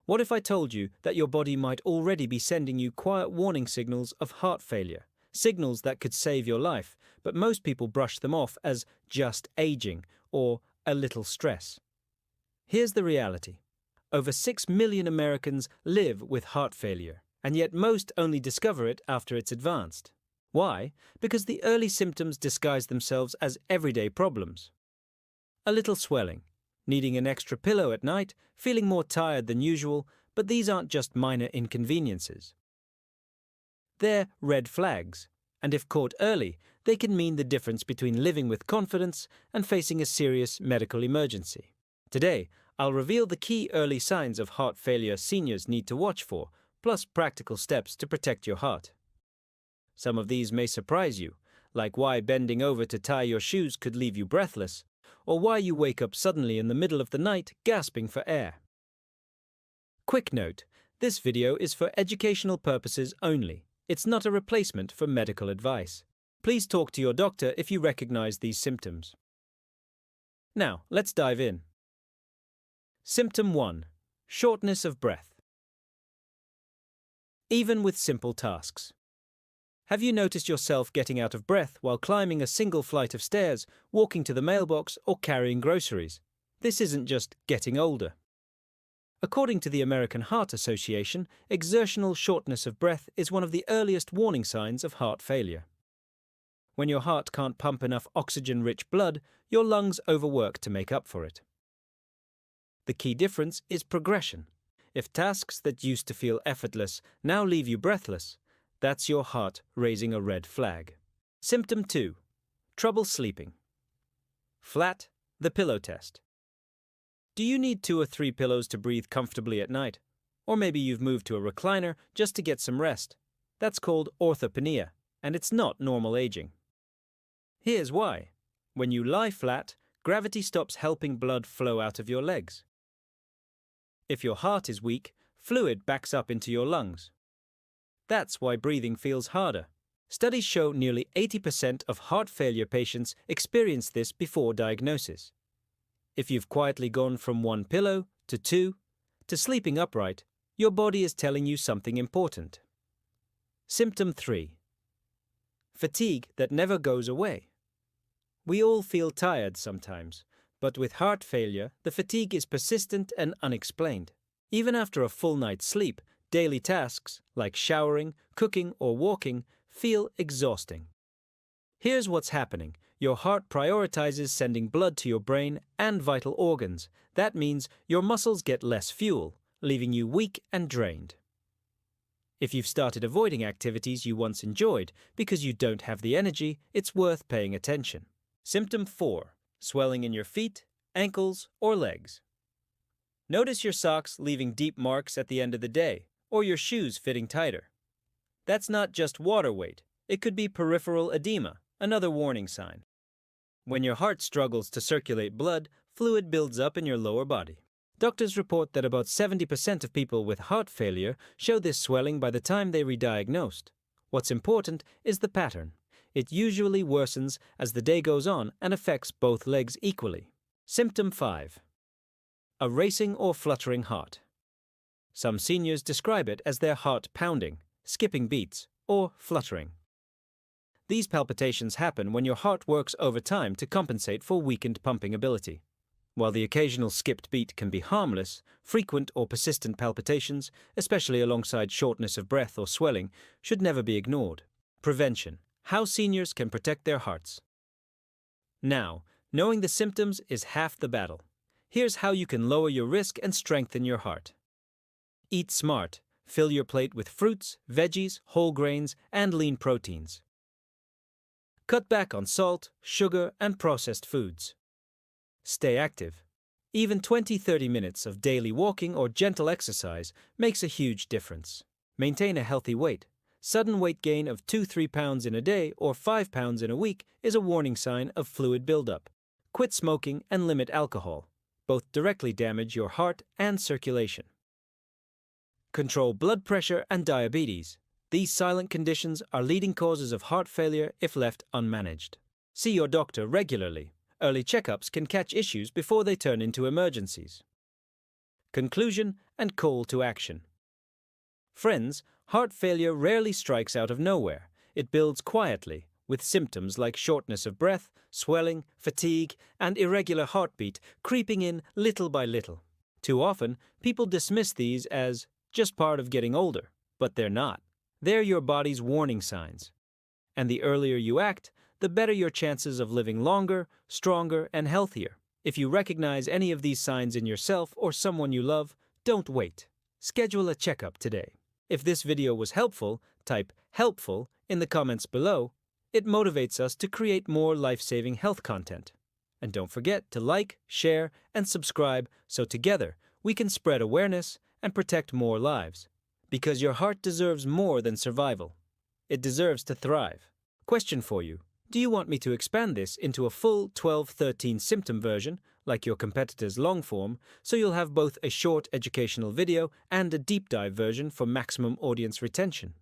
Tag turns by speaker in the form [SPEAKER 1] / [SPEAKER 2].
[SPEAKER 1] What if I told you that your body might already be sending you quiet warning signals of heart failure, signals that could save your life, but most people brush them off as just aging or a little stress? Here's the reality. Over 6 million Americans live with heart failure, and yet most only discover it after it's advanced. Why? Because the early symptoms disguise themselves as everyday problems. A little swelling, needing an extra pillow at night, feeling more tired than usual, but these aren't just minor inconveniences. They're red flags, and if caught early, they can mean the difference between living with confidence and facing a serious medical emergency. Today, I'll reveal the key early signs of heart failure seniors need to watch for, plus practical steps to protect your heart. Some of these may surprise you, like why bending over to tie your shoes could leave you breathless, or why you wake up suddenly in the middle of the night gasping for air. Quick note, this video is for educational purposes only. It's not a replacement for medical advice. Please talk to your doctor if you recognize these symptoms. Now, let's dive in. Symptom 1. Shortness of breath. Even with simple tasks. Have you noticed yourself getting out of breath while climbing a single flight of stairs, walking to the mailbox, or carrying groceries? This isn't just getting older. According to the American Heart Association, exertional shortness of breath is one of the earliest warning signs of heart failure. When your heart can't pump enough oxygen-rich blood, your lungs overwork to make up for it. The key difference is progression. If tasks that used to feel effortless now leave you breathless, that's your heart raising a red flag. Symptom 2. Trouble sleeping. Flat, the pillow test. Do you need 2 or 3 pillows to breathe comfortably at night? Or maybe you've moved to a recliner just to get some rest. That's called orthopnea, and it's not normal aging. Here's why. When you lie flat, gravity stops helping blood flow out of your legs. If your heart is weak, fluid backs up into your lungs. That's why breathing feels harder. Studies show nearly 80% of heart failure patients experience this before diagnosis. If you've quietly gone from 1 pillow to 2 to sleeping upright, your body is telling you something important. Symptom 3. Fatigue that never goes away. We all feel tired sometimes, but with heart failure, the fatigue is persistent and unexplained. Even after a full night's sleep, daily tasks, like showering, cooking, or walking, feel exhausting. Here's what's happening. Your heart prioritizes sending blood to your brain and vital organs. That means your muscles get less fuel, leaving you weak and drained. If you've started avoiding activities you once enjoyed because you don't have the energy, it's worth paying attention. Symptom 4. Swelling in your feet, ankles, or legs. Notice your socks leaving deep marks at the end of the day, or your shoes fitting tighter. That's not just water weight. It could be peripheral edema, another warning sign. When your heart struggles to circulate blood, fluid builds up in your lower body. Doctors report that about 70% of people with heart failure show this swelling by the time they re-diagnosed. What's important is the pattern. It usually worsens as the day goes on and affects both legs equally. Symptom 5. A racing or fluttering heart. Some seniors describe it as their heart pounding, skipping beats, or fluttering. These palpitations happen when your heart works overtime to compensate for weakened pumping ability. While the occasional skipped beat can be harmless, frequent or persistent palpitations, especially alongside shortness of breath or swelling, should never be ignored. Prevention. How seniors can protect their hearts. Now, knowing the symptoms is half the battle. Here's how you can lower your risk and strengthen your heart. Eat smart. Fill your plate with fruits, veggies, whole grains, and lean proteins. Cut back on salt, sugar, and processed foods. Stay active. Even 20-30 minutes of daily walking or gentle exercise makes a huge difference. Maintain a healthy weight. Sudden weight gain of 2-3 pounds in a day or 5 pounds in a week is a warning sign of fluid buildup. Quit smoking and limit alcohol. Both directly damage your heart and circulation. Control blood pressure and diabetes. These silent conditions are leading causes of heart failure if left unmanaged. See your doctor regularly. Early checkups can catch issues before they turn into emergencies. Conclusion and call to action. Friends, heart failure rarely strikes out of nowhere. It builds quietly, with symptoms like shortness of breath, swelling, fatigue, and irregular heartbeat creeping in little by little. Too often, people dismiss these as just part of getting older, but they're not. They're your body's warning signs. And the earlier you act, the better your chances of living longer, stronger, and healthier. If you recognize any of these signs in yourself or someone you love, don't wait. Schedule a checkup today. If this video was helpful, type "helpful" in the comments below. It motivates us to create more life-saving health content. And don't forget to like, share, and subscribe so together we can spread awareness and protect more lives. Because your heart deserves more than survival. It deserves to thrive. Question for you. Do you want me to expand this into a full 12-13 symptom version, like your competitor's long form, so you'll have both a short educational video and a deep dive version for maximum audience retention?